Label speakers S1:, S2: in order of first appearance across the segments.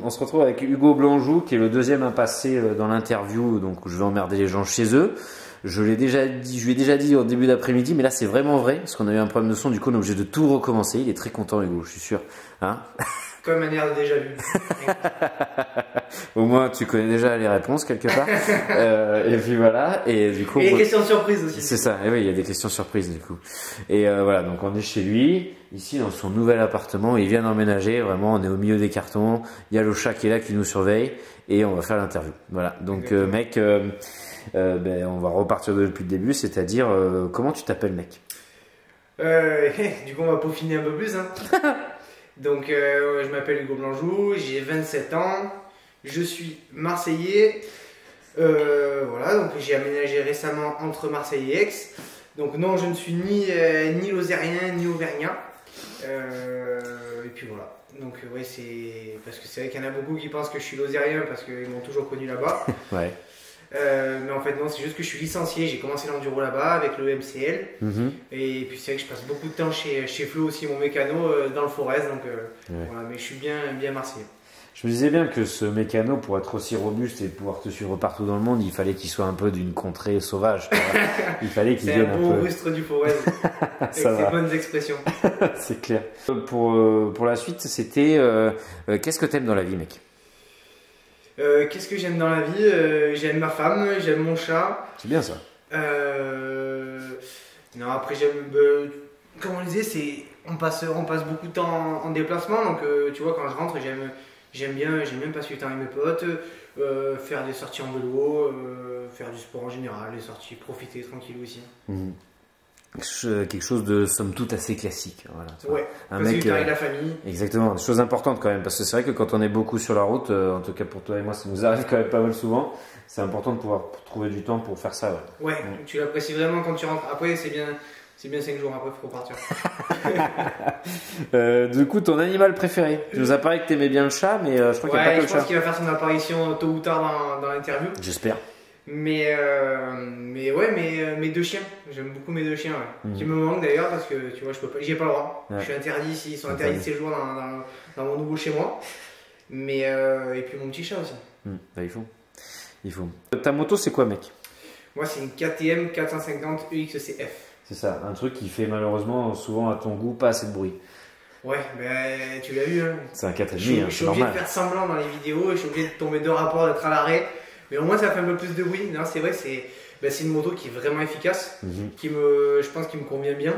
S1: on se retrouve avec Hugo Blanjou, qui est le deuxième à passer dans l'interview, donc où je vais emmerder les gens chez eux. Je lui ai déjà dit au début d'après-midi, mais là c'est vraiment vrai, parce qu'on a eu un problème de son, du coup on est obligé de tout recommencer. Il est très content, Hugo, je suis sûr. Hein?
S2: Comme un air de déjà vu.
S1: Au moins tu connais déjà les réponses quelque part. Et puis voilà, et du coup.
S2: Et les questions surprises aussi.
S1: C'est ça, et oui, il y a des questions surprises du coup. Et voilà, donc on est chez lui, ici dans son nouvel appartement, il vient d'emménager, vraiment on est au milieu des cartons, il y a le chat qui est là qui nous surveille, et on va faire l'interview. Voilà, donc mec, on va repartir depuis le début, c'est-à-dire comment tu t'appelles mec?
S2: Du coup on va peaufiner un peu plus. Hein. Donc je m'appelle Hugo Blanjou, j'ai 27 ans, je suis marseillais. Voilà, donc j'ai aménagé récemment entre Marseille et Aix. Donc non, je ne suis ni lozérien ni auvergnat. Et puis voilà. Donc ouais, c'est parce que c'est vrai qu'il y en a beaucoup qui pensent que je suis lozérien parce qu'ils m'ont toujours connu là-bas.
S1: Ouais.
S2: Mais en fait non, c'est juste que je suis licencié, j'ai commencé l'enduro là-bas avec le MCL. Et puis c'est vrai que je passe beaucoup de temps chez Flo aussi, mon mécano, dans le Forez. Donc voilà, mais je suis bien marseillais.
S1: Je me disais bien que ce mécano, pour être aussi robuste et pouvoir te suivre partout dans le monde, il fallait qu'il soit un peu d'une contrée sauvage. Il fallait qu'il vienne un peu.
S2: C'est un beau rustre du Forez, avec ses bonnes expressions.
S1: C'est clair. Pour la suite, c'était qu'est-ce que t'aimes dans la vie, mec?
S2: Qu'est-ce que j'aime dans la vie? J'aime ma femme, j'aime mon chat.
S1: C'est bien ça.
S2: Non, après j'aime, comme on le disait, on passe beaucoup de temps en déplacement, donc tu vois, quand je rentre, j'aime bien passer du temps avec mes potes, faire des sorties en vélo, faire du sport en général, des sorties, profiter tranquille aussi.
S1: Quelque chose de somme toute assez classique. Voilà,
S2: ouais,
S1: un
S2: parce
S1: mec
S2: que avec la famille. Exactement,
S1: des choses importantes quand même, parce que c'est vrai que quand on est beaucoup sur la route, en tout cas pour toi et moi, ça nous arrive quand même pas mal souvent. C'est important de pouvoir trouver du temps pour faire ça.
S2: Ouais, tu l'apprécies vraiment quand tu rentres. Après, c'est bien 5 jours après, il faut repartir.
S1: Du coup, ton animal préféré? Tu nous as parlé que tu aimais bien le chat, mais je crois qu'il n'y a pas que le chat.
S2: Je pense qu'il va faire son apparition tôt ou tard dans l'interview.
S1: J'espère.
S2: Mais ouais, mes deux chiens, j'aime beaucoup mes deux chiens, qui me manquent d'ailleurs parce que tu vois, j'ai pas le droit. Je suis interdit ici, ils sont interdits de séjour dans mon nouveau chez moi. Mais et puis mon petit chat aussi.
S1: Il faut. Ta moto, c'est quoi, mec?
S2: Moi, c'est une KTM 450 EXCF.
S1: C'est ça, un truc qui fait malheureusement souvent à ton goût pas assez de bruit.
S2: Ouais, mais tu l'as vu, hein.
S1: C'est un 4,5,
S2: je suis obligé de faire semblant dans les vidéos, je suis obligé de tomber de rapport, d'être à l'arrêt. Mais au moins ça fait un peu plus de bruit. Non, c'est vrai, c'est une moto qui est vraiment efficace, je pense qu'il me convient bien.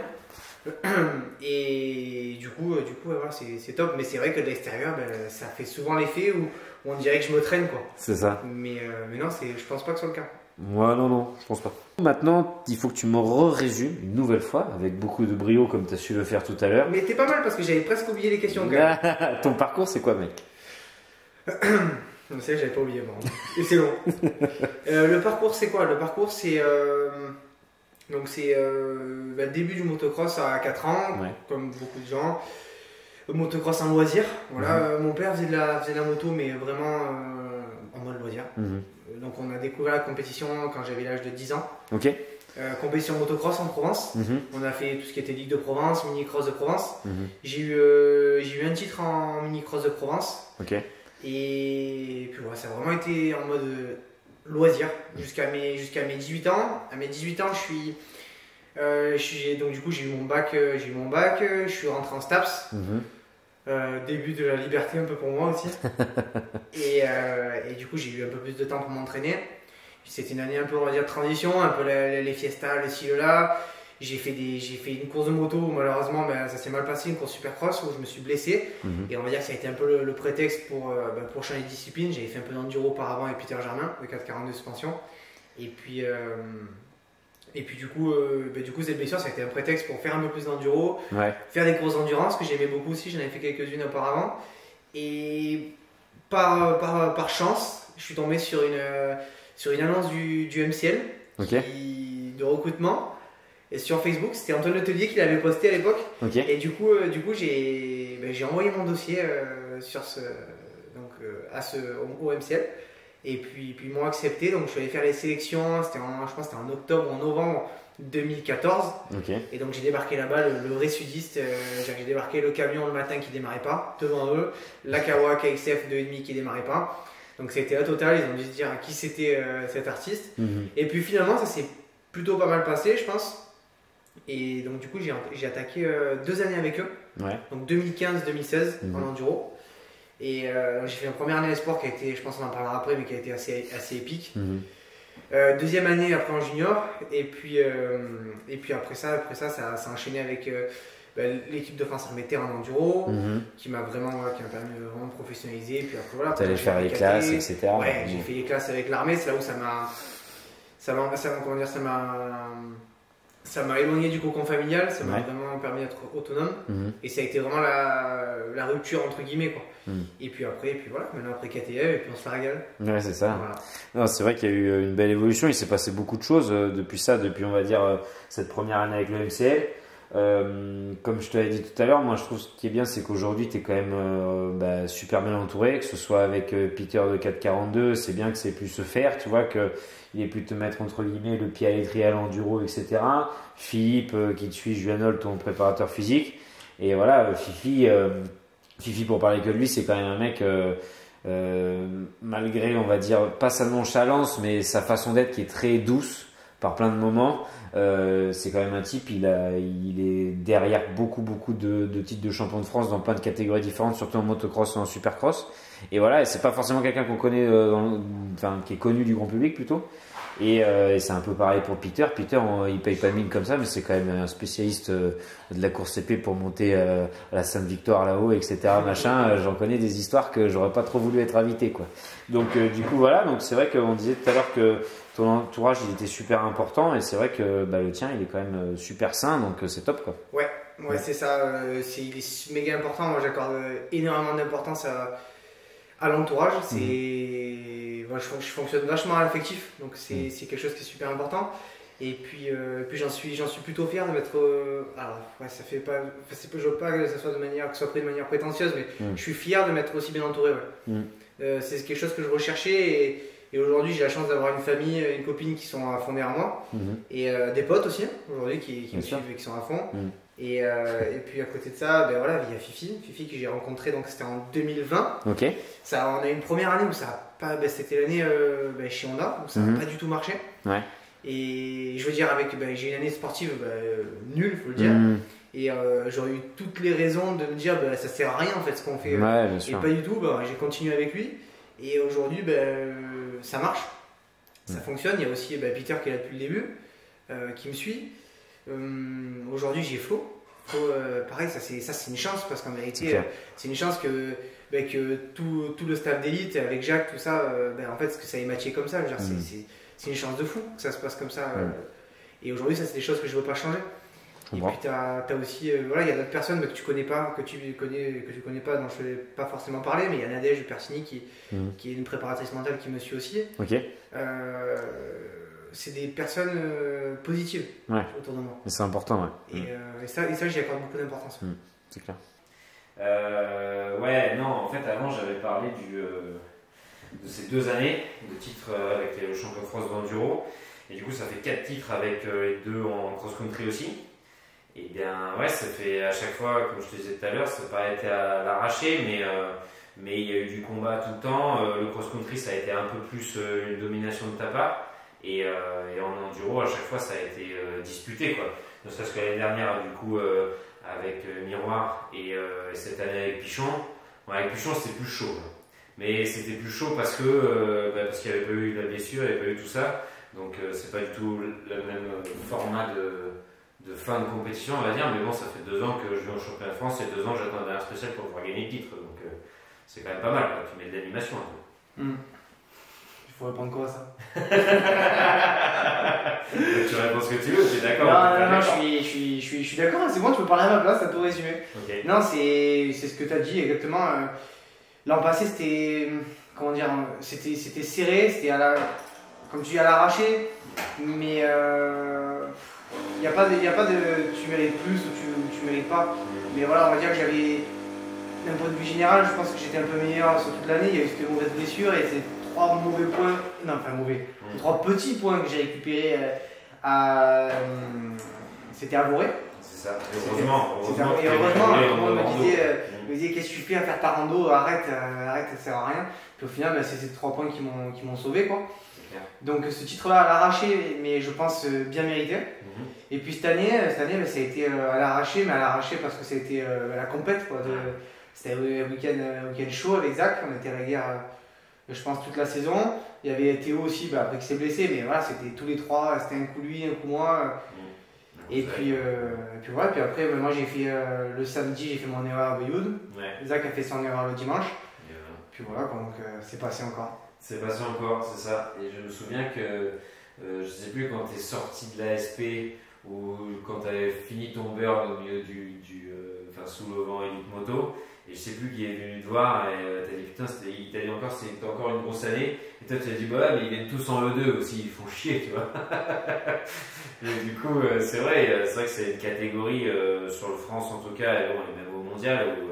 S2: Et du coup voilà, c'est top. Mais c'est vrai que de l'extérieur, ça fait souvent l'effet où on dirait que je me traîne, quoi.
S1: C'est ça.
S2: Mais non, je pense pas que ce soit le cas.
S1: Moi, non, je pense pas. Maintenant, il faut que tu me résumes une nouvelle fois, avec beaucoup de brio comme tu as su le faire tout à l'heure.
S2: Mais t'es pas mal parce que j'avais presque oublié les questions quand même.
S1: Ton parcours, c'est quoi, mec?
S2: Non, c'est vrai, j'avais pas oublié, bon. Et c'est long. Le parcours, c'est quoi? Le parcours, c'est début du motocross à 4 ans, comme beaucoup de gens. Motocross en loisir. Voilà, mon père faisait de la moto, mais vraiment en mode loisir. Donc on a découvert la compétition quand j'avais l'âge de 10 ans.
S1: Ok.
S2: Compétition motocross en Provence. On a fait tout ce qui était Ligue de Provence, mini-cross de Provence. J'ai eu un titre en mini-cross de Provence.
S1: Ok.
S2: Et puis voilà, ça a vraiment été en mode loisir jusqu'à mes 18 ans. À mes 18 ans, donc du coup j'ai eu mon bac, je suis rentré en STAPS. Début de la liberté un peu pour moi aussi. Et du coup j'ai eu un peu plus de temps pour m'entraîner. C'était une année un peu, on va dire, de transition, un peu les fiestas, le ci, le là. J'ai fait une course de moto où malheureusement ça s'est mal passé, une course supercross où je me suis blessé. Et on va dire que ça a été un peu le prétexte pour changer de discipline. J'avais fait un peu d'enduro auparavant avec Peter Germain, de 442 suspension. Et puis du coup cette blessure, ça a été un prétexte pour faire un peu plus d'enduro, faire des courses d'endurance que j'aimais beaucoup aussi, j'en avais fait quelques-unes auparavant. Et par chance, je suis tombé sur une annonce du MCL de recrutement. Et sur Facebook, c'était Antoine Letellier qui l'avait posté à l'époque. Et du coup j'ai envoyé mon dossier au MCL. Et puis ils m'ont accepté, donc je suis allé faire les sélections, je crois que c'était en octobre ou en novembre. 2014.
S1: Ok.
S2: Et donc j'ai débarqué là-bas, le vrai sudiste. J'ai débarqué le camion le matin qui démarrait pas, devant eux, la Kawa KXF 2,5 qui démarrait pas. Donc c'était la totale, ils ont dû se dire qui c'était cet artiste. Et puis finalement ça s'est plutôt pas mal passé je pense. Et donc du coup j'ai attaqué 2 années avec eux.
S1: Ouais.
S2: Donc 2015-2016 en enduro. Et j'ai fait une première année sport qui a été, je pense on en parlera après, mais qui a été assez épique. Deuxième année après en junior. Et puis après ça a enchaîné avec l'équipe de France armée en enduro, qui m'a permis de vraiment professionnaliser. Puis après voilà.
S1: T'allais faire les classes, etc.
S2: Ouais, j'ai fait les classes avec l'armée, c'est là où ça m'a éloigné du cocon familial, ça m'a vraiment permis d'être autonome. Et ça a été vraiment la rupture entre guillemets quoi. Et puis voilà, maintenant après KTF, et puis on se la régale.
S1: Ouais, c'est ça.
S2: Voilà.
S1: Non, c'est vrai qu'il y a eu une belle évolution, il s'est passé beaucoup de choses depuis on va dire cette première année avec le MCL. Comme je te l'avais dit tout à l'heure, moi je trouve ce qui est bien, c'est qu'aujourd'hui tu es quand même super bien entouré, que ce soit avec Peter de 442, c'est bien que c'est pu se faire, tu vois, qu'il ait pu te mettre entre guillemets le pied à l'étrier à l'enduro, etc. Philippe qui te suit, Juanol, ton préparateur physique, et voilà, Fifi pour parler que de lui, c'est quand même un mec malgré, on va dire, pas sa nonchalance, mais sa façon d'être qui est très douce par plein de moments. C'est quand même un type, il est derrière beaucoup de titres de champion de France dans plein de catégories différentes, surtout en motocross et en supercross. Et voilà, et c'est pas forcément quelqu'un qu'on connaît, qui est connu du grand public plutôt. Et c'est un peu pareil pour Peter. Peter, il paye pas de mine comme ça, mais c'est quand même un spécialiste de la course épée pour monter à la Sainte-Victoire là-haut, etc. Machin. J'en connais des histoires que j'aurais pas trop voulu être invité, quoi. Donc du coup voilà. Donc c'est vrai qu'on disait tout à l'heure que ton entourage il était super important, et c'est vrai que le tien il est quand même super sain, donc c'est top, quoi.
S2: Ouais, c'est ça. Il est méga important. Moi j'accorde énormément d'importance à l'entourage. Moi, je fonctionne vachement à l'affectif, donc c'est quelque chose qui est super important. Et puis j'en suis plutôt fier de m'être. Alors, ouais, ça fait pas. Je veux pas que ça soit que ce soit pris de manière prétentieuse, mais je suis fier de m'être aussi bien entouré. Ouais. C'est quelque chose que je recherchais, et aujourd'hui j'ai la chance d'avoir une famille, une copine qui sont à fond derrière moi, et des potes aussi aujourd'hui qui me suivent et qui sont à fond. Et puis à côté de ça, voilà, il y a Fifi que j'ai rencontré, donc c'était en 2020.
S1: Ok.
S2: On a eu une première année où ça a pas, c'était l'année chez Honda, où ça n'a pas du tout marché.
S1: Ouais.
S2: Et je veux dire, j'ai une année sportive nulle, faut le dire. Et j'aurais eu toutes les raisons de me dire ça sert à rien en fait ce qu'on fait.
S1: Ouais, bien sûr.
S2: Et pas du tout, j'ai continué avec lui. Et aujourd'hui, ça marche, ça fonctionne. Il y a aussi Peter qui est là depuis le début, qui me suit. Aujourd'hui j'ai Flo. Pareil, ça c'est une chance, parce qu'en vérité c'est une chance que tout le staff d'élite avec Jacques, tout ça, en fait que ça ait matché comme ça. C'est une chance de fou que ça se passe comme ça. Et aujourd'hui ça c'est des choses que je veux pas changer. Et puis t'as aussi, il y a d'autres personnes que tu connais pas, que tu connais pas, dont je vais pas forcément parler, mais il y a Nadège Persini qui est une préparatrice mentale qui me suit aussi.
S1: Ok.
S2: C'est des personnes positives autour de moi.
S1: C'est important, ouais.
S2: Et ça j'y accorde beaucoup d'importance.
S1: C'est clair. Ouais, non, en fait, avant, j'avais parlé de ces 2 années de titres avec le champion de France d'enduro. Et du coup, ça fait 4 titres avec les 2 en cross-country aussi. Et bien, ouais, ça fait à chaque fois, comme je te disais tout à l'heure, ça n'a pas été à l'arracher, mais il y a eu du combat tout le temps. Le cross-country, ça a été un peu plus une domination de ta part. Et en enduro, à chaque fois, ça a été disputé, quoi. Ne serait-ce que l'année dernière, du coup, avec Miroir, et cette année avec Pichon. Bon, avec Pichon, c'était plus chaud. Là. Mais c'était plus chaud parce qu'il n'y avait pas eu la blessure, il n'y avait pas eu tout ça. Donc, c'est pas du tout le même format de fin de compétition, on va dire. Mais bon, ça fait 2 ans que je vais au championnat de France, et 2 ans, j'attendais un spécial pour pouvoir gagner le titre. Donc, c'est quand même pas mal, quoi. Tu mets de l'animation un peu.
S2: Il faut répondre quoi à ça?
S1: Tu réponds ce que tu veux, tu es d'accord?
S2: Non, je suis d'accord, c'est bon, tu peux parler à ma place, t'as tout résumé.
S1: Okay.
S2: Non, c'est ce que t'as dit exactement. L'an passé, c'était. Comment dire? C'était serré, c'était comme tu dis, à l'arraché, mais il n'y a pas de tu mérites plus ou tu mérites pas. Mais voilà, on va dire que j'avais. D'un point de vue général, je pense que j'étais un peu meilleur sur toute l'année. Il y a eu cette mauvaise blessure et c'est 3 mauvais points, non pas mauvais, 3 petits points que j'ai récupérés C'était à Voré.
S1: C'est ça. Heureusement,
S2: tout le monde me disait qu'est-ce que tu fais à faire ta rando, arrête, ça sert à rien. Puis au final, c'est ces 3 points qui m'ont sauvé, quoi. Donc ce titre-là à l'arraché, mais je pense bien mérité. Et puis cette année ça a été à l'arraché, mais à l'arraché parce que c'était la compète, quoi. C'était un week-end chaud avec Zach, on était à la guerre, je pense, toute la saison. Il y avait Théo aussi, après qui s'est blessé, mais voilà, c'était tous les 3, c'était un coup lui, un coup moi. Et puis voilà, puis après, moi j'ai fait le samedi, j'ai fait mon erreur à Baywood. Zach a fait son erreur le dimanche. Puis voilà, donc c'est passé encore.
S1: C'est passé encore, c'est ça. Et je me souviens que, je sais plus quand tu es sorti de l'ASP ou quand tu avais fini ton burn au milieu sous le vent Elite Moto, et je sais plus qui est venu te voir et t'as dit putain, il t'a dit encore c'était encore une grosse année, et toi tu as dit bah mais ils viennent tous en E2 aussi, ils font chier, tu vois. Et du coup, c'est vrai que c'est une catégorie sur le France en tout cas, et même au mondial où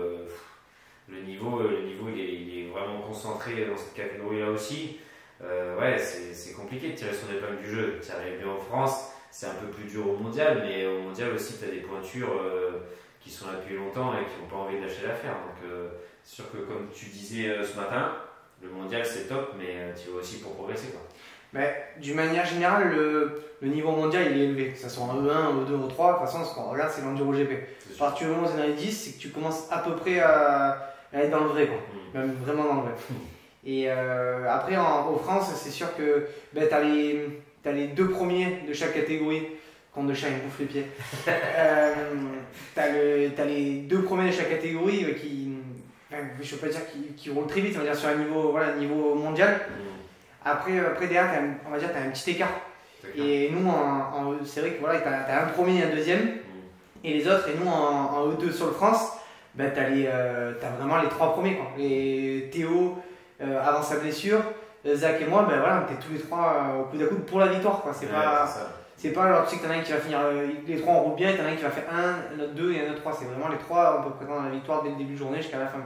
S1: le niveau il est vraiment concentré dans cette catégorie-là aussi. Ouais, c'est compliqué de tirer son épingle du jeu. Tu arrives bien en France, c'est un peu plus dur au mondial, mais au mondial aussi, tu as des pointures qui sont là depuis longtemps et qui n'ont pas envie de lâcher l'affaire. Donc, c'est sûr que comme tu disais ce matin, le mondial c'est top, mais tu vas aussi pour progresser, quoi.
S2: D'une manière générale, le niveau mondial il est élevé, que ce soit en E1, E2, E3, de toute façon, ce qu'on regarde c'est l'Enduro GP. À partir du moment où c'est dans les 10, c'est que tu commences à peu près à être dans le vrai, quoi. Même vraiment dans le vrai. Et après, en France, c'est sûr que t'as les 2 premiers de chaque catégorie. Compte de chat, il me bouffe les pieds. T'as les 2 premiers de chaque catégorie je ne veux pas dire qui roulent très vite, on va dire sur un niveau mondial. Après derrière, on va dire t'as un petit écart. Et nous, c'est vrai que voilà, t'as un premier et un deuxième. Et les autres, et nous en E2 sur le France, t'as vraiment les 3 premiers, quoi. Les Théo avant sa blessure, Zach et moi, voilà, on était tous les 3 au coude à coude pour la victoire, quoi. C'est pas alors tu sais que t'en as un qui va finir, les 3 en roule bien, et t'en as un qui va faire un autre 2 et un autre 3. C'est vraiment les 3, on peut prétendre à la victoire dès le début de journée jusqu'à la fin.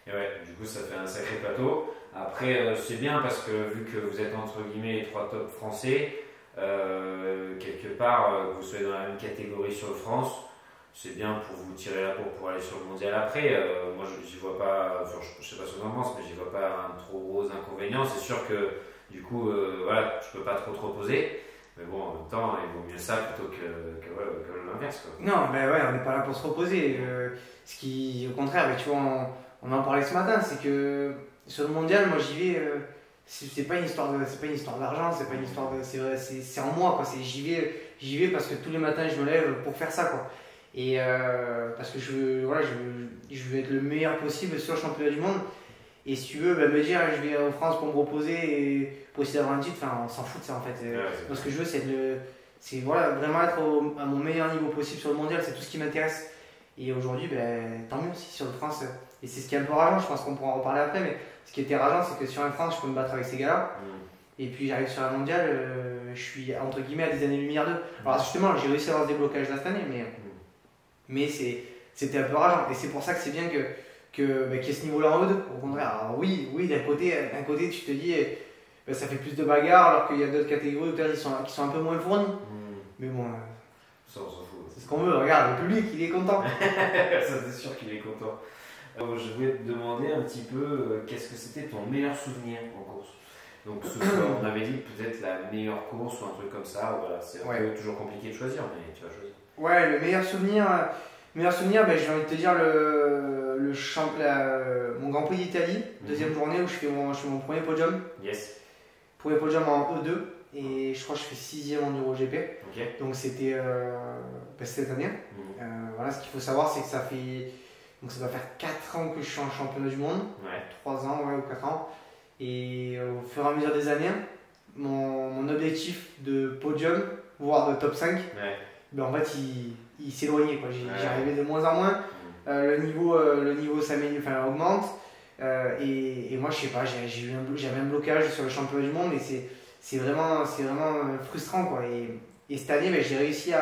S1: Et ouais, du coup ça fait un sacré plateau. Après c'est bien parce que vu que vous êtes entre guillemets les 3 top français, quelque part que vous soyez dans la même catégorie sur le France, c'est bien pour vous tirer la peau pour aller sur le mondial après. Moi j'y vois pas, je sais pas ce que vous en pensez, mais j'y vois pas un trop gros inconvénient. C'est sûr que du coup voilà, je peux pas trop te reposer. Mais bon, en même temps, il vaut mieux ça plutôt que l'inverse, quoi.
S2: Non, on n'est pas là pour se reposer. Au contraire, tu vois, on en parlait ce matin, c'est que sur le mondial, moi j'y vais, c'est pas une histoire d'argent, c'est pas une histoire de. C'est en moi, quoi. J'y vais parce que tous les matins je me lève pour faire ça, quoi. Et parce que je veux être le meilleur possible sur le championnat du monde. Et si tu veux me dire je vais en France pour me reposer et pour essayer d'avoir un titre, on s'en fout de ça en fait. Moi ce que je veux c'est vraiment être à mon meilleur niveau possible sur le mondial, c'est tout ce qui m'intéresse. Et aujourd'hui, tant mieux si sur le France, et c'est ce qui est un peu rageant, je pense qu'on pourra en reparler après, mais ce qui était rageant c'est que sur un France je peux me battre avec ces gars-là. Et puis j'arrive sur un mondial, je suis entre guillemets à des années-lumière d'eux. Alors justement j'ai réussi à avoir ce déblocage là cette année, mais c'était un peu rageant. Et c'est pour ça que c'est bien qu'il y ait ce niveau-là en E2. Au contraire, alors oui, d'un côté tu te dis ça fait plus de bagarres alors qu'il y a d'autres catégories qui sont un peu moins fournies. Mais bon,
S1: ça on s'en fout.
S2: C'est ce qu'on veut, regarde, le public il est content.
S1: Ça c'est sûr qu'il est content. Alors, je voulais te demander un petit peu qu'est-ce que c'était ton meilleur souvenir en course. Donc on avait dit peut-être la meilleure course ou un truc comme ça. Voilà, c'est toujours compliqué de choisir, mais tu vas choisir.
S2: Ouais, le meilleur souvenir, j'ai envie de te dire mon Grand Prix d'Italie, deuxième journée où je fais mon premier podium.
S1: Yes.
S2: Premier podium en E2 et je crois que je fais 6ème en Enduro GP.
S1: Okay.
S2: Donc c'était cette année. Voilà, ce qu'il faut savoir c'est que ça doit faire 4 ans que je suis en championnat du monde. 3 ans ou 4 ans. Et au fur et à mesure des années, mon objectif de podium, voire de top 5, en fait il s'éloignait. J'y arrivais de moins en moins. Le niveau augmente. Et moi, je sais pas, j'avais un blocage sur le championnat du monde et c'est vraiment frustrant, quoi. Et cette année, j'ai réussi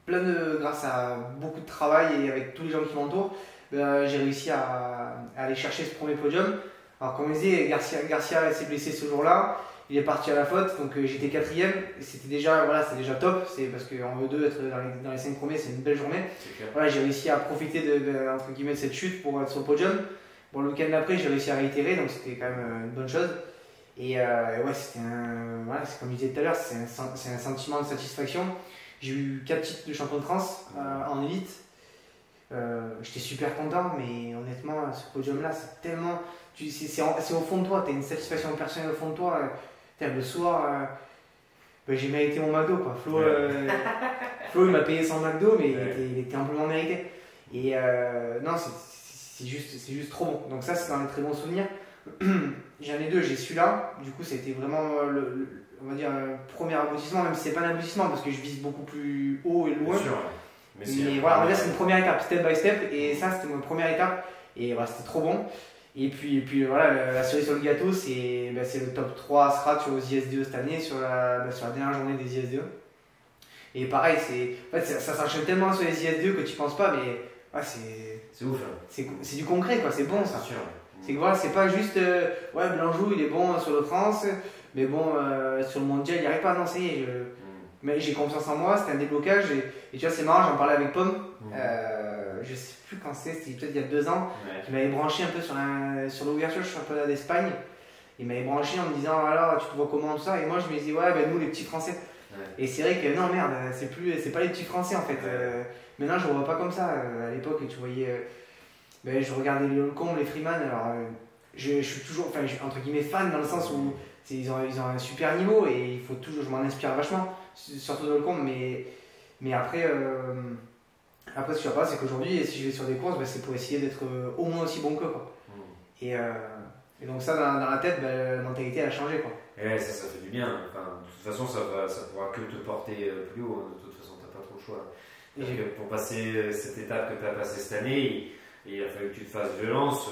S2: grâce à beaucoup de travail et avec tous les gens qui m'entourent, j'ai réussi à aller chercher ce premier podium. Alors, comme je disais, Garcia s'est blessé ce jour-là il est parti à la faute, donc j'étais 4ème. C'était déjà, voilà, c'est déjà top, c'est parce qu'en E2, être dans les 5 premiers, c'est une belle journée. Voilà, j'ai réussi à profiter entre guillemets, de cette chute pour être sur le podium. Bon, le week-end d'après, j'ai réussi à réitérer, donc c'était quand même une bonne chose. Et ouais, c'était voilà, c'est comme je disais tout à l'heure, c'est un sentiment de satisfaction. J'ai eu 4 titres de champion de France en élite. J'étais super content, mais honnêtement, ce podium-là, c'est tellement. C'est au fond de toi, tu as une satisfaction personnelle au fond de toi. Le soir, j'ai mérité mon McDo, quoi. Flo, Flo il m'a payé son McDo, mais il était amplement mérité. Et non, c'est juste trop bon. Donc, ça, c'est dans les très bons souvenirs. J'en ai 2, j'ai celui-là. Du coup, c'était vraiment on va dire, premier aboutissement, même si c'est pas un aboutissement parce que je vise beaucoup plus haut et loin.
S1: Bien sûr,
S2: mais voilà, on va dire c'est une première étape, step by step. Et ça, c'était ma première étape. Et voilà, c'était trop bon. Et puis voilà, la cerise sur le gâteau, c'est le top 3 Scratch aux ISDE cette année sur la dernière journée des ISDE. Et pareil, en fait, ça s'enchaîne tellement sur les ISDE que tu penses pas, mais ouais,
S1: c'est ouf. Hein.
S2: C'est du concret, quoi, c'est bon ça.
S1: C'est sûr.
S2: C'est que voilà, c'est pas juste ouais, Blanjou il est bon sur le France, mais bon, sur le mondial il n'y arrive pas. Non, ça y est, mais j'ai confiance en moi, c'était un déblocage. Et tu vois, c'est marrant, j'en parlais avec Pomme. Je sais plus quand c'était peut-être il y a 2 ans, qui m'avait branché un peu sur l'ouverture du championnat d'Espagne. Il m'avait branché en me disant alors tu te vois comment tout ça, et moi je me disais ouais, ben nous les petits Français. Et c'est vrai que non, merde, c'est pas les petits Français en fait. Maintenant je ne vois pas comme ça. À l'époque, tu voyais. Je regardais les Holcomb, les Freeman, alors je suis toujours, enfin, entre guillemets, fan dans le sens où ils ont un super niveau et il faut toujours, je m'en inspire vachement, surtout de Holcomb, mais après, ce que je sais pas, c'est qu'aujourd'hui, si je vais sur des courses, c'est pour essayer d'être au moins aussi bon qu'eux, quoi. Et donc ça, dans la tête, la mentalité elle a changé, quoi.
S1: Et ça fait du bien. Enfin, de toute façon, ça pourra que te porter plus haut. De toute façon, t'as pas trop le choix. Parce que pour passer cette étape que tu as passée cette année, il a fallu que tu te fasses violence.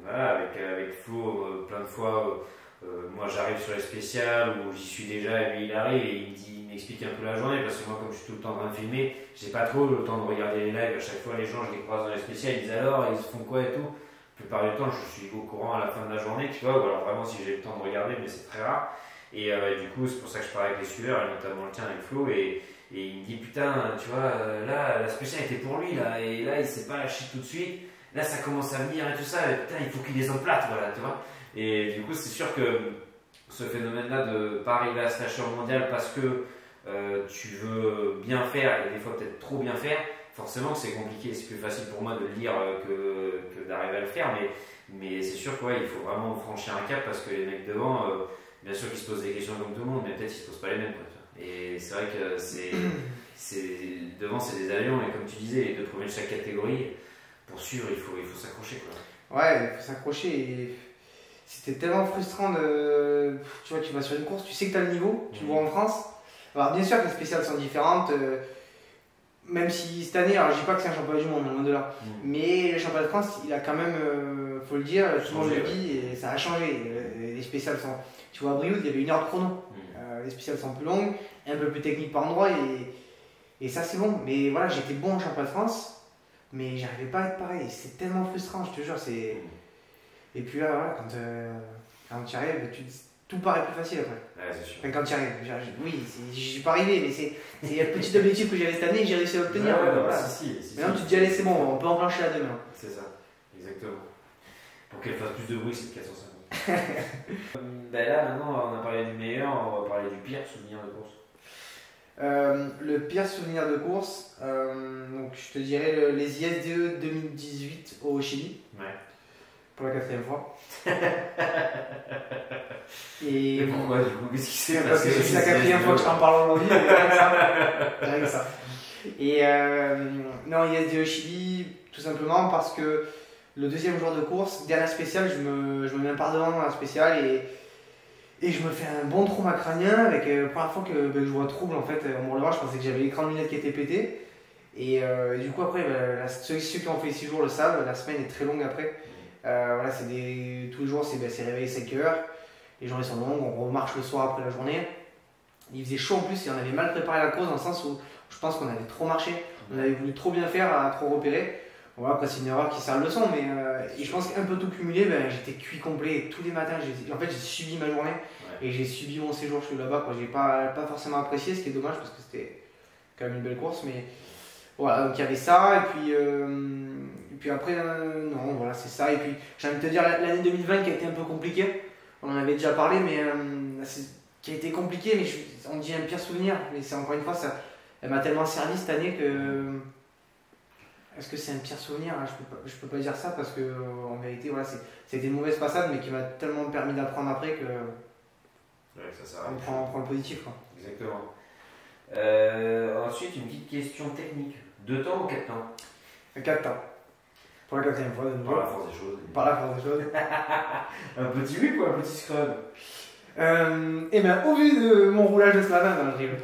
S1: Voilà, avec Flo, plein de fois, moi j'arrive sur les spéciales où j'y suis déjà et lui il arrive et il m'explique un peu la journée parce que moi, comme je suis tout le temps en train de filmer, j'ai pas trop le temps de regarder les lives. À chaque fois, les gens, je les croise dans les spéciales, ils disent alors, ils font quoi et tout. La plupart du temps, je suis au courant à la fin de la journée, tu vois, ou alors vraiment si j'ai le temps de regarder, mais c'est très rare. Et du coup, c'est pour ça que je parle avec les suiveurs, et notamment le tien avec Flo, et il me dit putain, tu vois, là, la spéciale était pour lui, là, et là, il s'est pas lâché tout de suite. Là, ça commence à venir et tout ça, et putain, il faut qu'il les emplâtre, voilà, tu vois. Et du coup, c'est sûr que ce phénomène-là de pas arriver à se lâcher en mondial parce que tu veux bien faire, et des fois peut-être trop bien faire, forcément c'est compliqué, c'est plus facile pour moi de le dire que d'arriver à le faire, mais c'est sûr qu'il faut vraiment franchir un cap parce que les mecs devant, bien sûr qu'ils se posent des questions comme tout le monde, mais peut-être ils se posent pas les mêmes, quoi. Et c'est vrai que devant c'est des avions, et comme tu disais, les 2 premiers de chaque catégorie, pour suivre il faut s'accrocher, quoi.
S2: Ouais, il faut s'accrocher, et c'était tellement frustrant de. Tu vois, tu vas sur une course, tu sais que tu as le niveau, tu le vois en France. Alors bien sûr que les spéciales sont différentes, même si cette année, alors je dis pas que c'est un championnat du monde, loin de là, mais le championnat de France, il a quand même, faut le dire, tout le monde le dit, et ça a changé. Les spéciales sont. Tu vois, à Brioude, il y avait 1 heure de chrono. Les spéciales sont plus longues, un peu plus techniques par endroit, et ça c'est bon. Mais voilà, j'étais bon en championnat de France, mais j'arrivais pas à être pareil. C'est tellement frustrant, je te jure. Et puis là, voilà, quand tu y arrives, tout paraît plus facile après.
S1: Ouais, c'est sûr.
S2: Enfin, quand tu y arrives, oui, j'y suis pas arrivé, mais c'est un petit objectif que j'avais cette année et j'ai réussi à l'obtenir.
S1: Voilà.
S2: Maintenant, tu te dis, allez, c'est bon, on peut enclencher à demain.
S1: C'est ça, exactement. Pour qu'elle fasse plus de bruit, c'est de 450. Là, maintenant, on a parlé du meilleur, on va parler du pire souvenir de course.
S2: Le pire souvenir de course, donc je te dirais les ISDE 2018 au Chili.
S1: Ouais.
S2: Pour la 4e fois.
S1: Et pourquoi du coup? Qu'est-ce qui s'est passé?
S2: Parce que c'est la 4e fois que je t'en parle aujourd'hui. Rien que ça. Et non, ISDE au Chili, tout simplement parce que le 2e jour de course, dernière spéciale, je me mets un par devant dans la spéciale et je me fais un bon trauma crânien avec la première fois que je vois un trouble en fait au relevant. Je pensais que j'avais l'écran de lunettes qui était pété. Et du coup, après, ceux qui ont fait 6 jours le savent, la semaine est très longue après. Voilà, tous les jours, c'est réveillé 5 heures. Les journées sont longues, on remarche le soir après la journée. Il faisait chaud en plus et on avait mal préparé la course dans le sens où je pense qu'on avait trop marché. On avait voulu trop bien faire, à trop repérer. Voilà, après, c'est une erreur qui sert de leçon, mais et je pense qu'un peu tout cumulé, ben, j'étais cuit complet et tous les matins. En fait, j'ai subi ma journée et j'ai subi mon séjour. Je suis là-bas, j'ai pas forcément apprécié, ce qui est dommage parce que c'était quand même une belle course, mais voilà, donc il y avait ça, et puis après, non, voilà, c'est ça. Et puis, j'ai envie de te dire, l'année 2020 qui a été un peu compliquée, on en avait déjà parlé, mais qui a été compliquée, mais on dit un pire souvenir, mais c'est encore une fois, elle m'a tellement servi cette année que. Est-ce que c'est un pire souvenir? Je peux pas dire ça parce que, en vérité, voilà, c'était une mauvaise passade, mais qui m'a tellement permis d'apprendre après que.
S3: Ouais,
S2: on prend le positif, quoi.
S3: Exactement. Ensuite, une petite question technique. 2 temps ou 4 temps?
S2: 4 temps. Pour la 4e fois de nouveau.
S3: Par la force des choses.
S2: Par la force des choses.
S3: Un petit whip ou un petit scrub?
S2: Et bien, au vu de mon roulage de ce matin, non, je rigole.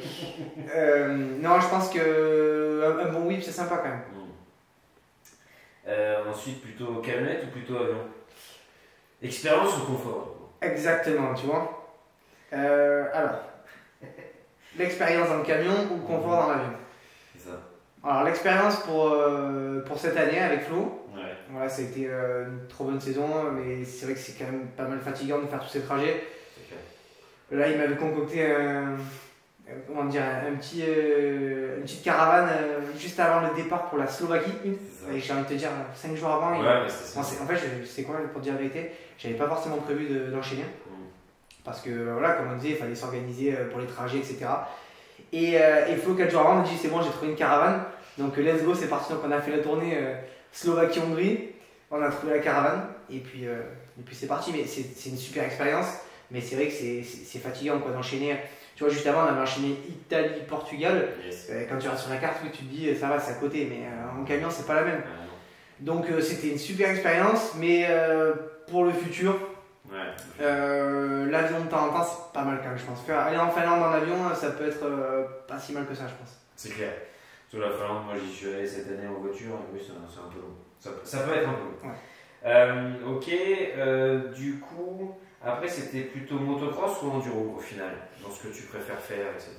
S2: Non, je pense que un bon whip, c'est sympa quand même.
S3: Ensuite, plutôt camionnette ou plutôt avion? Expérience ou confort?
S2: Exactement, tu vois. Alors, l'expérience dans le camion ou le confort dans l'avion?
S3: C'est ça.
S2: Alors, l'expérience pour cette année avec Flo,
S3: Ouais.
S2: voilà, ça a été une trop bonne saison, mais c'est vrai que c'est quand même pas mal fatigant de faire tous ces trajets. Là, il m'avait concocté une petite caravane juste avant le départ pour la Slovaquie. Et j'ai envie de te dire, 5 jours avant,
S3: Ouais, c'est
S2: en fait, c'est quoi, pour te dire la vérité, j'avais pas forcément prévu d'enchaîner. Parce que voilà, comme on disait, il fallait s'organiser pour les trajets, etc. Et Flo, 4 jours avant, me dit c'est bon, j'ai trouvé une caravane. Donc let's go, c'est parti. Donc on a fait la tournée Slovaquie-Hongrie. On a trouvé la caravane. Et puis c'est parti. Mais c'est une super expérience. Mais c'est vrai que c'est fatigant quoi, d'enchaîner. Tu vois, juste avant, on avait enchaîné Italie-Portugal.
S3: Yes.
S2: Quand tu regardes sur la carte, oui, tu te dis ça va, c'est à côté. Mais en camion, c'est pas la même. Donc c'était une super expérience. Mais pour le futur, l'avion de temps en temps, c'est pas mal quand même, je pense. Aller en Finlande en avion, ça peut être pas si mal que ça, je pense.
S3: C'est clair. Sur la Finlande, moi j'y suis allé cette année en voiture, et oui, c'est un peu long. Ça peut être un peu long. Ok, du coup, après c'était plutôt motocross ou enduro au final, dans ce que tu préfères faire, etc.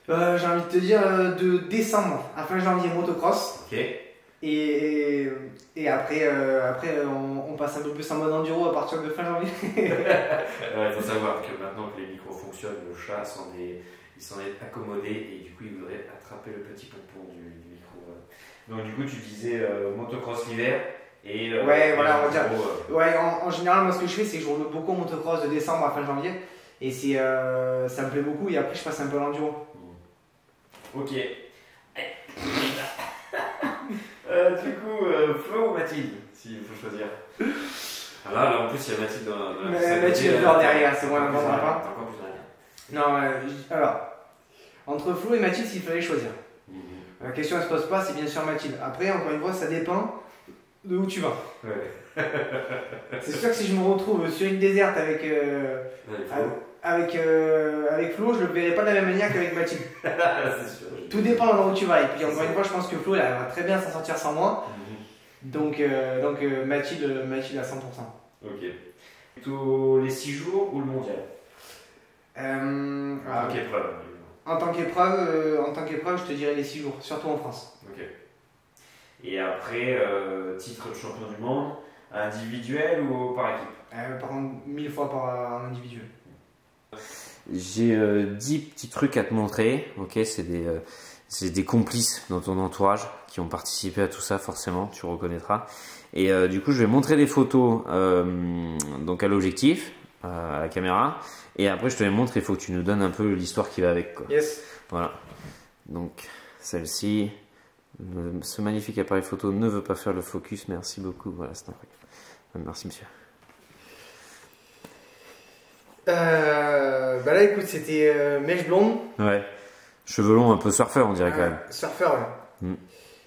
S2: J'ai envie de te dire de décembre à fin janvier motocross.
S3: Ok.
S2: Et après, on passe un peu plus en mode enduro à partir de fin janvier.
S3: Il faut savoir que maintenant que les micros fonctionnent, le chat il s'en est accommodé et du coup il voudrait attraper le petit pompon du micro. Donc du coup tu disais motocross l'hiver et
S2: ouais, voilà, on va dire.
S3: enduro,
S2: Ouais, en général, moi ce que je fais, c'est que je roule beaucoup en motocross de décembre à fin janvier. Et ça me plaît beaucoup. Et après, je passe un peu à l'enduro.
S3: Ok. Du coup, Flo ou Mathilde, s'il faut choisir. Ah là, en plus, il y a Mathilde dans la
S2: Mathilde dort derrière, c'est moi,
S3: encore
S2: on va
S3: plus rien.
S2: Non, alors, entre Flo et Mathilde, s'il fallait choisir. La question elle se pose pas, c'est bien sûr Mathilde. Après, encore une fois, ça dépend de où tu vas.
S3: Ouais.
S2: C'est sûr que si je me retrouve sur une déserte avec Flo, je le verrai pas de la même manière qu'avec Mathilde.
S3: C'est sûr.
S2: Tout dépend de l'endroit où tu vas. Et puis encore une fois, je pense que Flo, elle va très bien s'en sortir sans moi. Donc Mathilde à 100%.
S3: Ok. Plutôt les 6 jours ou le mondial?
S2: En
S3: tant qu'épreuve.
S2: tant qu'épreuve, je te dirais les 6 jours, surtout en France.
S3: Ok. Et après, titre de champion du monde, individuel ou par équipe?
S2: Par contre, 1000 fois par individuel.
S1: J'ai 10 petits trucs à te montrer. Ok, c'est des complices dans ton entourage qui ont participé à tout ça, forcément, tu reconnaîtras. Et du coup, je vais montrer des photos donc à l'objectif, à la caméra. Et après, je te les montre. Il faut que tu nous donnes un peu l'histoire qui va avec, quoi.
S2: Yes.
S1: Voilà. Donc, celle-ci. Ce magnifique appareil photo ne veut pas faire le focus. Merci beaucoup. Voilà, c'est incroyable. Merci, monsieur.
S2: Bah là, écoute, c'était mèche blonde.
S1: Ouais. Cheveux longs, un peu surfeur, on dirait quand même.
S2: Surfeur, ouais.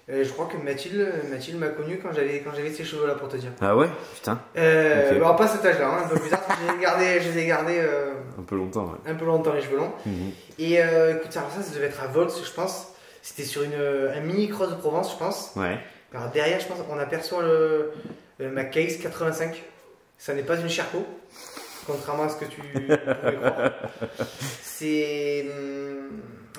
S2: Je crois que Mathilde m'a connu quand j'avais ces cheveux-là, pour te dire.
S1: Ah ouais? Putain.
S2: Okay. Alors, pas cet âge-là, un peu plus tard, je les ai gardés
S1: un peu longtemps, ouais.
S2: Un peu longtemps, les cheveux longs. Et écoute, alors ça devait être à Volx, je pense. C'était sur un mini cross de Provence, je pense.
S1: Ouais.
S2: Alors derrière, je pense qu'on aperçoit ma Case 85. Ça n'est pas une Sherco, contrairement à ce que tu pouvais croire.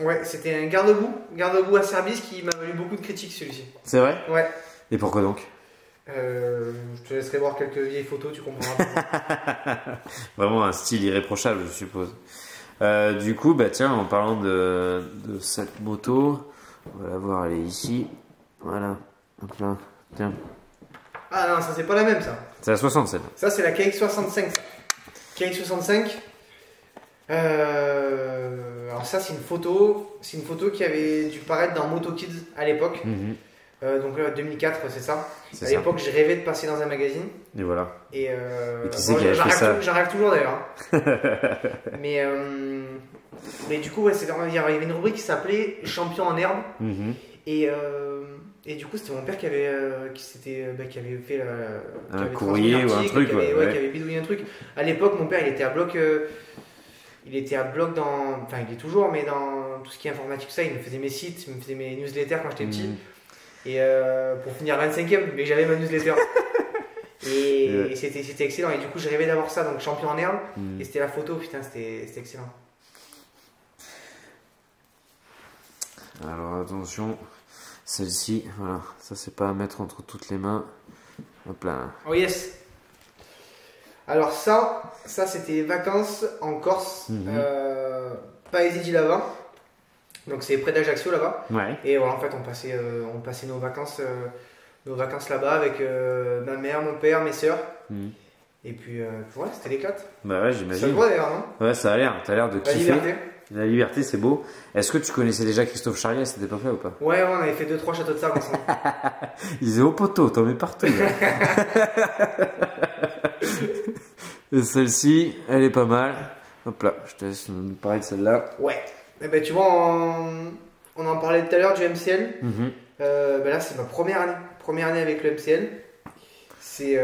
S2: Ouais, c'était un garde-boue à service qui m'a valu beaucoup de critiques, celui-ci.
S1: C'est vrai?
S2: Ouais.
S1: Et pourquoi donc?
S2: Je te laisserai voir quelques vieilles photos, tu comprendras.
S1: Vraiment un style irréprochable, je suppose. Du coup, bah tiens, en parlant de cette moto, on va la voir, elle est ici. Voilà. Hop là. Tiens.
S2: Ah non, ça c'est pas la même ça.
S1: C'est la 67.
S2: Ça c'est la KX65. KX65. Alors ça c'est une photo qui avait dû paraître dans Moto Kids à l'époque. Donc là 2004 c'est ça. À l'époque j'ai rêvé de passer dans un magazine.
S1: Et voilà.
S2: Et
S1: qui c'est qui a fait ça?
S2: J'en rêve toujours d'ailleurs. mais du coup ouais, il y avait une rubrique qui s'appelait Champion en herbe. Et du coup, c'était mon père qui avait fait
S1: un courrier ou un truc.
S2: Qui avait bidouillé un truc. À l'époque, mon père, il était à bloc. Il était à bloc dans. Enfin, il est toujours, mais dans tout ce qui est informatique, ça. Il me faisait mes sites, il me faisait mes newsletters quand j'étais petit. Et pour finir 25ème, mais j'avais ma newsletter. et c'était excellent. Et du coup, j'ai rêvé d'avoir ça, donc champion en herbe. Et c'était la photo, putain, c'était excellent.
S1: Alors attention. Celle-ci, voilà, ça c'est pas à mettre entre toutes les mains. Hop là.
S2: Oh yes. Alors ça c'était vacances en Corse, Paesi di Lava. Donc c'est près d'Ajaccio là-bas.
S1: Ouais.
S2: Et voilà, en fait on passait nos vacances là-bas avec ma mère, mon père, mes sœurs. Et puis ouais, c'était l'éclate.
S1: Bah ouais, j'imagine.
S2: Ça se voit d'ailleurs, non?
S1: Ouais, ça a l'air. T'as l'air de kiffer.
S2: La liberté.
S1: La liberté, c'est beau. Est-ce que tu connaissais déjà Christophe Charrier à cette époque-là ou pas?
S2: Ouais, on avait fait 2-3 châteaux de sable ensemble.
S1: Il disait au poteau, t'en mets partout. Et celle-ci, elle est pas mal. Hop là, je te laisse nous parler de celle-là.
S2: Ouais. Et ben tu vois, on en parlait tout à l'heure du MCL. Ben là, c'est ma première année. Première année avec le MCL. C'est.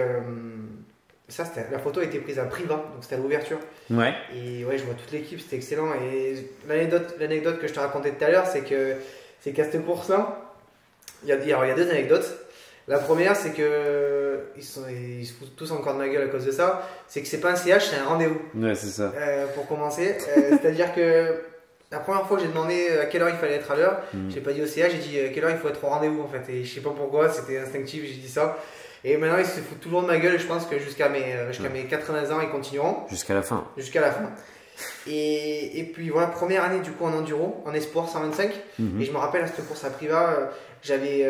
S2: La photo a été prise à Priva, donc c'était à l'ouverture.
S1: Ouais.
S2: Et ouais, je vois toute l'équipe, c'était excellent. Et l'anecdote que je te racontais tout à l'heure, c'est qu'à cette course-là, il y a 2 anecdotes. La première, c'est que ils se foutent tous encore de ma gueule à cause de ça. C'est que c'est pas un CH, c'est un rendez-vous.
S1: Ouais, c'est ça.
S2: Pour commencer, c'est-à-dire que la première fois que j'ai demandé à quelle heure il fallait être à l'heure, j'ai pas dit au CH, j'ai dit à quelle heure il faut être au rendez-vous en fait. Et je sais pas pourquoi, c'était instinctif, j'ai dit ça. Et maintenant, ils se foutent toujours de ma gueule. Je pense que jusqu'à mes 80 ans, ils continueront.
S1: Jusqu'à la fin.
S2: Jusqu'à la fin. Et puis voilà, première année du coup en enduro, en espoir 125. Et je me rappelle à cette course à Priva, j'avais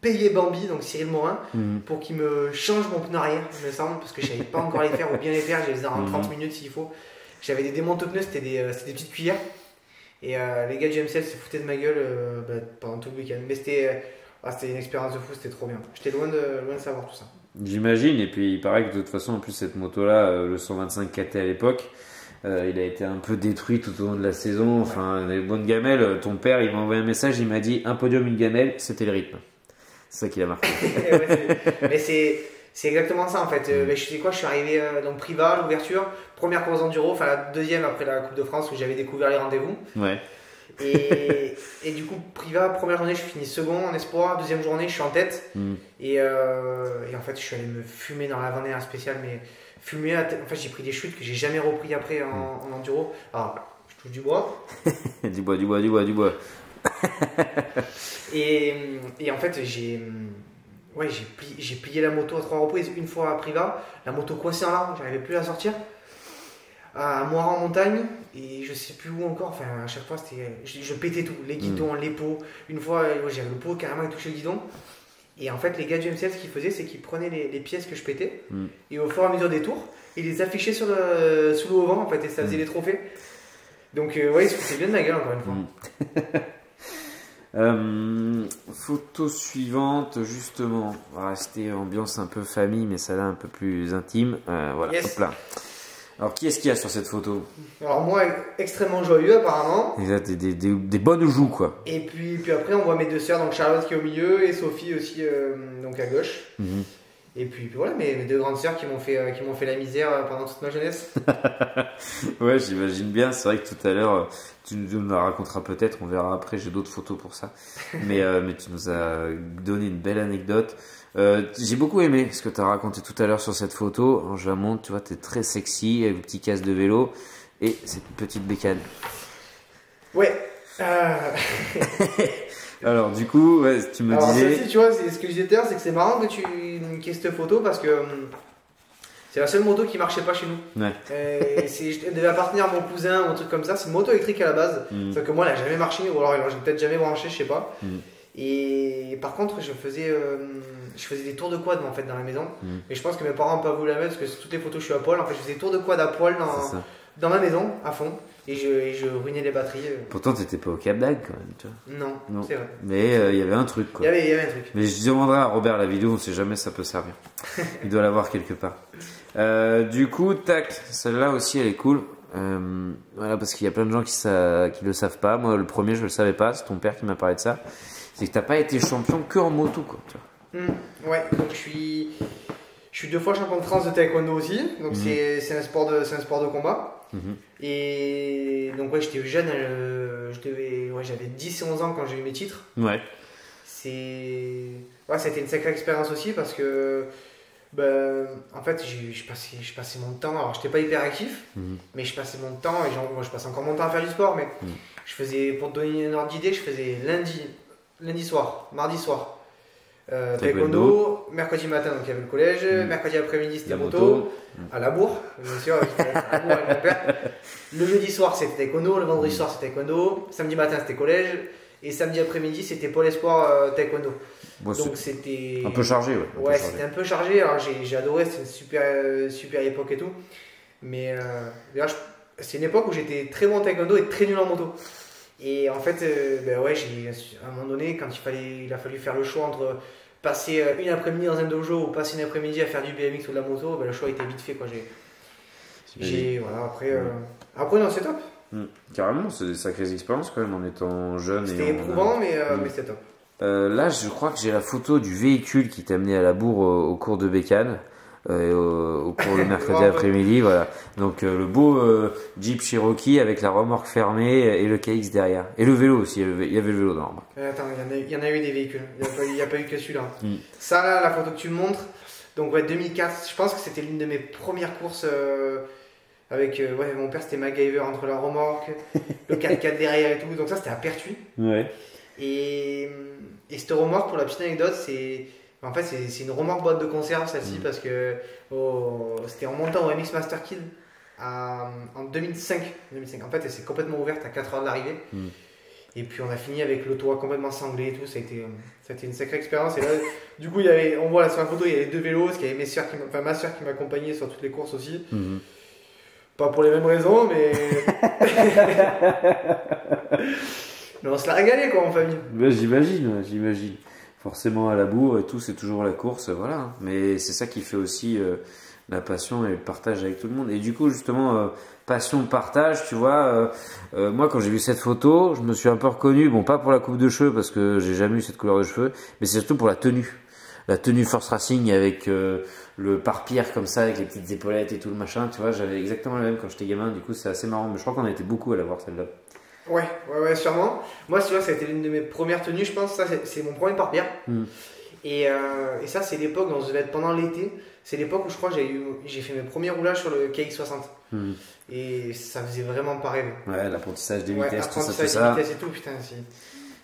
S2: payé Bambi, donc Cyril Morin, pour qu'il me change mon pneu arrière, il me semble, parce que je savais pas encore les faire ou bien les faire. Je les faisais en 30 minutes s'il faut. J'avais des démontes pneus, c'était des petites cuillères. Et les gars du MCL se foutaient de ma gueule pendant tout le week-end. Mais c'était une expérience de fou, c'était trop bien. J'étais loin de savoir tout ça.
S1: J'imagine, et puis il paraît que de toute façon, en plus, cette moto-là, le 125 KT à l'époque, il a été un peu détruit tout au long de la saison. Enfin, les bonnes gamelles, ton père, il m'a envoyé un message, il m'a dit un podium, une gamelle, c'était le rythme. C'est ça qu'il a marqué.
S2: Mais c'est exactement ça en fait. Je sais quoi, je suis arrivé dans Priva, l'ouverture, première course enduro, enfin la deuxième après la Coupe de France où j'avais découvert les rendez-vous.
S1: Ouais.
S2: Et du coup, Priva, première journée, je finis second en espoir. Deuxième journée, je suis en tête. Et en fait, je suis allé me fumer dans l'avant-dernière spéciale. Mais fumer, en fait, j'ai pris des chutes que j'ai jamais repris après en enduro. Alors, je touche du bois.
S1: Du bois.
S2: Et en fait, j'ai plié la moto à 3 reprises. Une fois à Priva, la moto coincée en larmes, j'arrivais plus à la sortir. À Moira en montagne, et je sais plus où encore, enfin à chaque fois je pétais tout, les guidons, les pots. Une fois j'avais le pot carrément qui touchait le guidon, et en fait les gars du MCL ce qu'ils faisaient c'est qu'ils prenaient les pièces que je pétais, et au fur et à mesure des tours, ils les affichaient sous le haut vent en fait, et ça faisait les trophées. Donc ouais, ils se foutaient bien de ma gueule encore une fois.
S1: Photo suivante, justement, on va rester ambiance un peu famille, mais celle-là un peu plus intime. Voilà,
S2: yes.
S1: Hop là. Alors, qui est-ce qu'il y a sur cette photo?
S2: Alors, moi, extrêmement joyeux, apparemment.
S1: Des bonnes joues, quoi.
S2: Et puis après, on voit mes 2 sœurs, donc Charlotte qui est au milieu et Sophie aussi, donc à gauche. Et puis voilà, mes 2 grandes sœurs qui m'ont fait la misère pendant toute ma jeunesse.
S1: Ouais, j'imagine bien. C'est vrai que tout à l'heure, tu nous la raconteras peut-être, on verra après, j'ai d'autres photos pour ça. Mais tu nous as donné une belle anecdote. J'ai beaucoup aimé ce que tu as raconté tout à l'heure sur cette photo. Alors, je la montre, tu vois, tu es très sexy avec le petit casque de vélo et cette petite bécane.
S2: Ouais.
S1: Alors, du coup, ouais, tu me disais.
S2: Celle-ci, tu vois, ce que je disais tout à l'heure, c'est que c'est marrant que tu aies cette photo parce que c'est la seule moto qui marchait pas chez nous.
S1: Ouais.
S2: Je devais appartenir à mon cousin ou un truc comme ça. C'est une moto électrique à la base. Sauf que moi, elle n'a jamais marché, ou alors j'ai peut-être jamais branché, je sais pas. Et par contre, je faisais des tours de quad en fait dans la maison. Et je pense que mes parents n'ont pas voulu la mettre parce que sur toutes les photos, je suis à poil. En fait, je faisais des tours de quad à poil dans ma maison, à fond. Et je ruinais les batteries.
S1: Pourtant, t'étais pas au Cap d'Agde quand même, tu vois.
S2: Non. C'est vrai.
S1: Mais il y avait un truc, quoi.
S2: Il y avait un truc.
S1: Mais je demanderai à Robert la vidéo, on sait jamais, ça peut servir. Il doit l'avoir quelque part. Du coup, tac, celle-là aussi, elle est cool. Voilà, parce qu'il y a plein de gens qui le savent pas. Moi, le premier, je le savais pas. C'est ton père qui m'a parlé de ça. C'est que t'as pas été champion que en moto, quoi. Tu vois.
S2: Ouais, donc je suis 2 fois champion de France de taekwondo aussi. Donc c'est un sport de combat. Et donc ouais, j'étais jeune, j'avais 10 et 11 ans quand j'ai eu mes titres.
S1: Ouais.
S2: Ça a été une sacrée expérience aussi parce que en fait je passais mon temps, alors j'étais pas hyper actif, mais je passais mon temps, et je passe encore mon temps à faire du sport, mais je faisais, pour te donner un ordre d'idée, je faisais lundi soir, mardi soir taekwondo, mercredi matin donc il y avait le collège, mercredi après-midi c'était moto, à la bourre, bien sûr, à la bourre avec mon père. Le jeudi soir c'était taekwondo, le vendredi soir c'était taekwondo, samedi matin c'était collège, et samedi après-midi c'était pôle espoir taekwondo.
S1: Bon,
S2: donc c'était
S1: un peu chargé, ouais.
S2: Ouais, c'était un peu chargé, alors j'ai adoré, c'était une super époque et tout, mais d'ailleurs c'est une époque où j'étais très bon en taekwondo et très nul en moto. Et en fait, à un moment donné, quand il a fallu faire le choix entre passer une après-midi dans un dojo ou passer une après-midi à faire du BMX ou de la moto, le choix était vite fait, quoi. Voilà, après non, c'est top.
S1: Carrément, c'est des sacrées expériences quand même en étant jeune.
S2: C'était éprouvant, mais c'était top.
S1: Là, je crois que j'ai la photo du véhicule qui t'a amené à la bourre au cours de Bécane. Au cours le mercredi après-midi, voilà. Donc le beau Jeep Cherokee avec la remorque fermée et le KX derrière. Et le vélo aussi, il y avait le vélo dans la remorque.
S2: Attends, il y en a eu des véhicules, il n'y a pas eu que celui-là. Ça là, la photo que tu me montres, donc ouais, 2004, je pense que c'était l'une de mes premières courses avec mon père, c'était MacGyver entre la remorque, le 4x4 derrière et tout, donc ça c'était à Pertuis.
S1: Ouais.
S2: Et cette remorque, pour la petite anecdote, c'est une remorque boîte de conserve celle-ci parce que c'était en montant au MX Master Kid en 2005. En fait, elle s'est complètement ouverte à 4 heures de l'arrivée. Et puis on a fini avec le toit complètement sanglé et tout. Ça a été une sacrée expérience. Et là, du coup, on voit là sur la photo, il y avait 2 vélos, parce qu'il y avait ma soeur qui m'accompagnait sur toutes les courses aussi. Pas pour les mêmes raisons, mais. Mais on se l'a régalé quoi en famille.
S1: Ben, j'imagine. Forcément à la bourre et tout, c'est toujours la course, voilà. Mais c'est ça qui fait aussi la passion et le partage avec tout le monde. Et du coup, justement, passion, partage, tu vois. Moi, quand j'ai vu cette photo, je me suis un peu reconnu. Bon, pas pour la coupe de cheveux parce que j'ai jamais eu cette couleur de cheveux, mais c'est surtout pour la tenue. La tenue Force Racing avec le pare-pierre comme ça, avec les petites épaulettes et tout le machin. Tu vois, j'avais exactement la même quand j'étais gamin. Du coup, c'est assez marrant. Mais je crois qu'on a été beaucoup à la voir celle-là.
S2: Ouais, sûrement. Moi, tu vois, ça a été l'une de mes premières tenues, je pense. Ça, c'est mon premier pare-pierre. Et ça, c'est l'époque, on devait être pendant l'été. C'est l'époque où je crois que j'ai fait mes premiers roulages sur le KX60. Et ça faisait vraiment pas rêver.
S1: Ouais, l'apprentissage des vitesses, tout ça, tout
S2: ça.
S1: ça.
S2: Vitesses et tout, putain.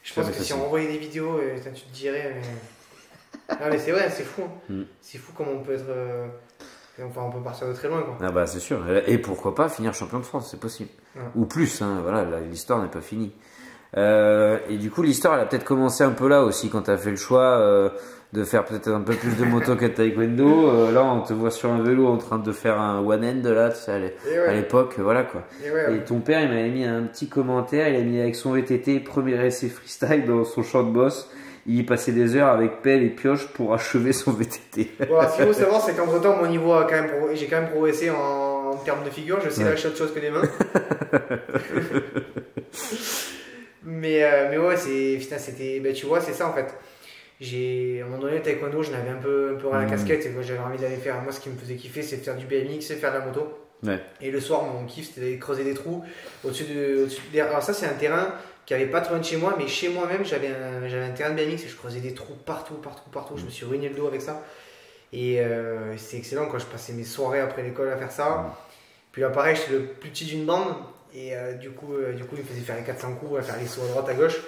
S2: Je pense que si on envoyait des vidéos, tu te dirais. Mais c'est vrai, c'est fou. C'est fou comment on peut être. Enfin, on peut partir de très loin, quoi.
S1: Ah bah c'est sûr. Et pourquoi pas finir champion de France, c'est possible. Ou plus, hein, voilà, l'histoire n'est pas finie. Et du coup, l'histoire, elle a peut-être commencé un peu là aussi, quand tu as fait le choix de faire peut-être un peu plus de moto que de taekwondo. Là, on te voit sur un vélo en train de faire un one-end, là, tu sais, à l'époque, voilà quoi. Et ton père, il m'avait mis un petit commentaire, il a mis avec son VTT, premier essai freestyle dans son champ de boss. Il y passait des heures avec pelle et pioche pour achever son VTT.
S2: Voilà, ce qu'il faut savoir, c'est qu'entre temps, mon niveau j'ai quand même progressé en termes de figure. Je sais lâcher autre chose que des mains. mais ouais, c'était. Tu vois, c'est ça en fait. À un moment donné, le taekwondo, je n'avais un peu rien à la casquette. Et j'avais envie d'aller faire. Moi, ce qui me faisait kiffer, c'est de faire du BMX, c'est faire de la moto. Et le soir, mon kiff, c'était d'aller creuser des trous alors, ça, c'est un terrain qui avait pas trop loin de chez moi, mais chez moi-même j'avais un terrain de BMX et je creusais des trous partout. Je me suis ruiné le dos avec ça. Et c'est excellent quand je passais mes soirées après l'école à faire ça. Puis là, pareil, j'étais le plus petit d'une bande et du coup, il me faisait faire les 400 coups, à faire les sauts à droite, à gauche.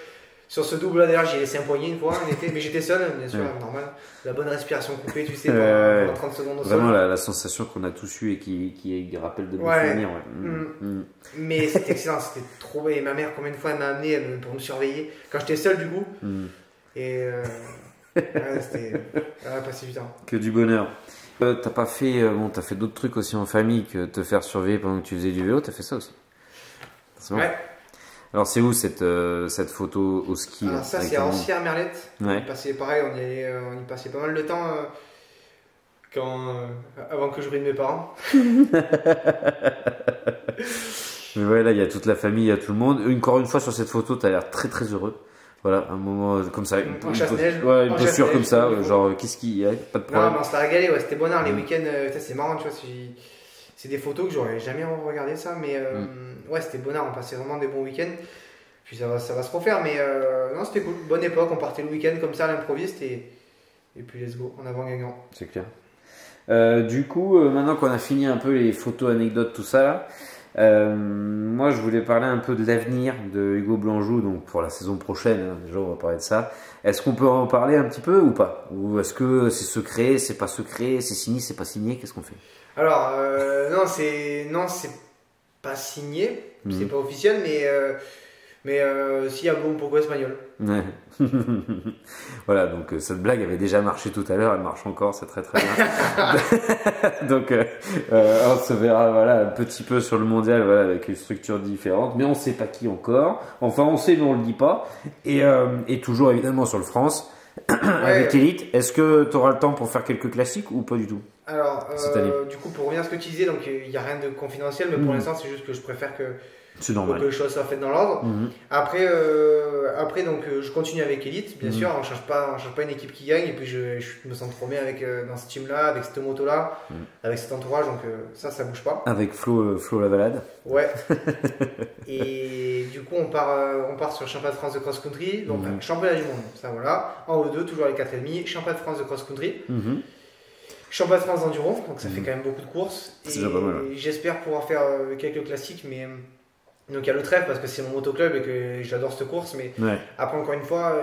S2: Sur ce double là d'ailleurs j'ai laissé un poignet une fois, mais j'étais seul, bien sûr, normal. La bonne respiration coupée, tu sais, pendant 30 secondes au sol.
S1: Vraiment la sensation qu'on a tous eue et qui rappelle de bons souvenirs.
S2: Mais c'était excellent, c'était trop bien. Et ma mère, combien de fois elle m'a amené pour me surveiller quand j'étais seul du coup. Et c'était passé du temps.
S1: Que du bonheur. T'as pas fait, t'as fait d'autres trucs aussi en famille que te faire surveiller pendant que tu faisais du vélo, t'as fait ça aussi.
S2: Ouais.
S1: Alors c'est où cette photo au ski?
S2: Alors ça c'est à Ancière-Merlette.
S1: Ouais.
S2: On passait pareil, on y passait pas mal de temps avant que je brille mes parents.
S1: Mais ouais, là il y a toute la famille, il y a tout le monde. Encore une fois sur cette photo, t'as l'air très très heureux. Voilà, un moment comme ça, une posture comme ça, genre qu'est-ce qu'il y a, pas de problème.
S2: Non, mais on se l'a régalé, c'était bonheur les week-ends, c'est marrant, tu vois, c'est des photos que j'aurais jamais regardé ça, mais ouais, c'était bonheur, on passait vraiment des bons week-ends. Puis ça va se refaire, mais non, c'était cool, bonne époque, on partait le week-end comme ça à l'improviste et puis let's go, en avant gagnant.
S1: C'est clair. Du coup, maintenant qu'on a fini un peu les photos, anecdotes, tout ça là, moi je voulais parler un peu de l'avenir de Hugo Blanjou, donc pour la saison prochaine, hein, déjà on va parler de ça. Est-ce qu'on peut en parler un petit peu ou pas? Ou est-ce que c'est secret, c'est pas secret, c'est signé, c'est pas signé, qu'est-ce qu'on fait?
S2: Alors, non, c'est pas signé, c'est pas officiel, mais s'il y a bon pourquoi espagnol.
S1: Ouais. Voilà, donc cette blague avait déjà marché tout à l'heure, elle marche encore, c'est très très bien. Donc on se verra voilà, un petit peu sur le mondial voilà, avec une structure différente, mais on sait pas qui encore. Enfin, on sait, mais on le dit pas. Et toujours évidemment sur le France, avec Elite. Est-ce que tu auras le temps pour faire quelques classiques ou pas du tout?
S2: Alors, du coup, pour revenir à ce que tu disais, donc il n'y a rien de confidentiel, mais pour l'instant, c'est juste que je préfère que les choses soient faites dans l'ordre. Après, donc, je continue avec Elite, bien sûr, on change pas une équipe qui gagne, et puis je me sens trop bien dans ce team-là, avec cette moto-là, avec cet entourage, donc ça bouge pas.
S1: Avec Flo Lavalade.
S2: Ouais. Et du coup, on part sur le championnat de France de cross-country, donc championnat du monde, ça voilà. En O2, toujours les 4,5, championnat de France de cross-country. Championnat de France d'enduro, donc ça fait quand même beaucoup de courses.
S1: C'est déjà pas mal. Ouais.
S2: J'espère pouvoir faire quelques classiques, mais donc il y a le trèfle parce que c'est mon motoclub et que j'adore cette course. Mais après, encore une fois,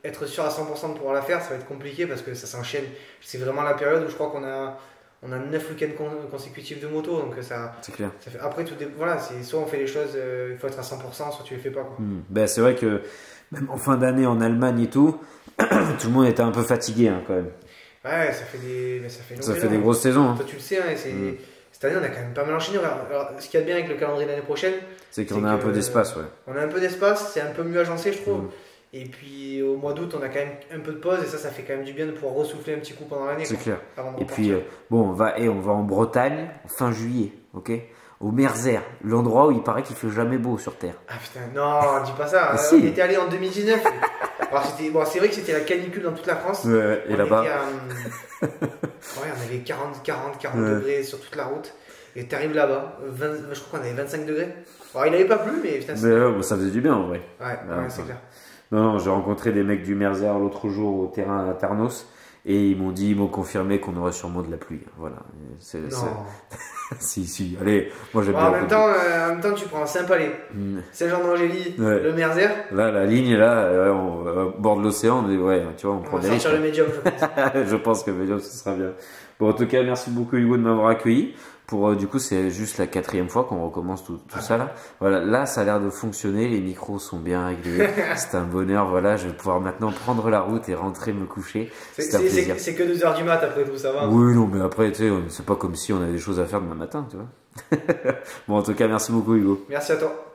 S2: être sûr à 100% de pouvoir la faire, ça va être compliqué parce que ça s'enchaîne. C'est vraiment la période où je crois qu'on a 9 week-ends consécutifs de moto, donc ça. C'est clair. Ça fait, après, voilà, soit on fait les choses, il faut être à 100%, soit tu les fais pas. Quoi.
S1: Ben, c'est vrai que même en fin d'année en Allemagne et tout, tout le monde était un peu fatigué hein, quand même.
S2: Ouais, ça fait
S1: des grosses saisons. Hein.
S2: Toi, tu le sais, hein, cette année, on a quand même pas mal enchaîné. Alors, ce qu'il y a de bien avec le calendrier de l'année prochaine,
S1: c'est qu'on a un peu d'espace. Ouais.
S2: On a un peu d'espace, c'est un peu mieux agencé, je trouve. Et puis, au mois d'août, on a quand même un peu de pause, et ça fait quand même du bien de pouvoir ressouffler un petit coup pendant l'année.
S1: C'est clair. Et puis, bon, on va en Bretagne fin juillet, ok? Au Merzer, l'endroit où il paraît qu'il fait jamais beau sur Terre.
S2: Ah putain, non, dis pas ça. On était allé en 2019. Alors c'est vrai que c'était la canicule dans toute la France.
S1: Ouais, et là-bas.
S2: Ouais, on avait 40 degrés sur toute la route. Et t'arrives là-bas, je crois qu'on avait 25 degrés. Alors il n'avait pas plu, mais putain.
S1: Mais ça faisait du bien en vrai.
S2: Ouais, c'est clair.
S1: Non, j'ai rencontré des mecs du Merzer l'autre jour au terrain à Tarnos. Et ils m'ont confirmé qu'on aurait sûrement de la pluie. Voilà. Si. Allez, moi j'aime bien.
S2: En même temps, tu prends Saint-Palais, Saint-Jean-d'Angély, le Merzer.
S1: Là, la ligne, là, au bord de l'océan, tu vois, on prend des risques.
S2: On va sortir le médium, je pense.
S1: Je pense que le médium, ce sera bien. Bon, en tout cas, merci beaucoup Hugo de m'avoir accueilli. Du coup, c'est juste la 4e fois qu'on recommence tout ça là. Voilà, là, ça a l'air de fonctionner. Les micros sont bien réglés. C'est un bonheur. Voilà, je vais pouvoir maintenant prendre la route et rentrer me coucher. C'est un plaisir.
S2: C'est que 2h du mat après tout, ça va.
S1: Oui, non, mais après, tu sais, c'est pas comme si on avait des choses à faire demain matin, tu vois. Bon, en tout cas, merci beaucoup Hugo.
S2: Merci à toi.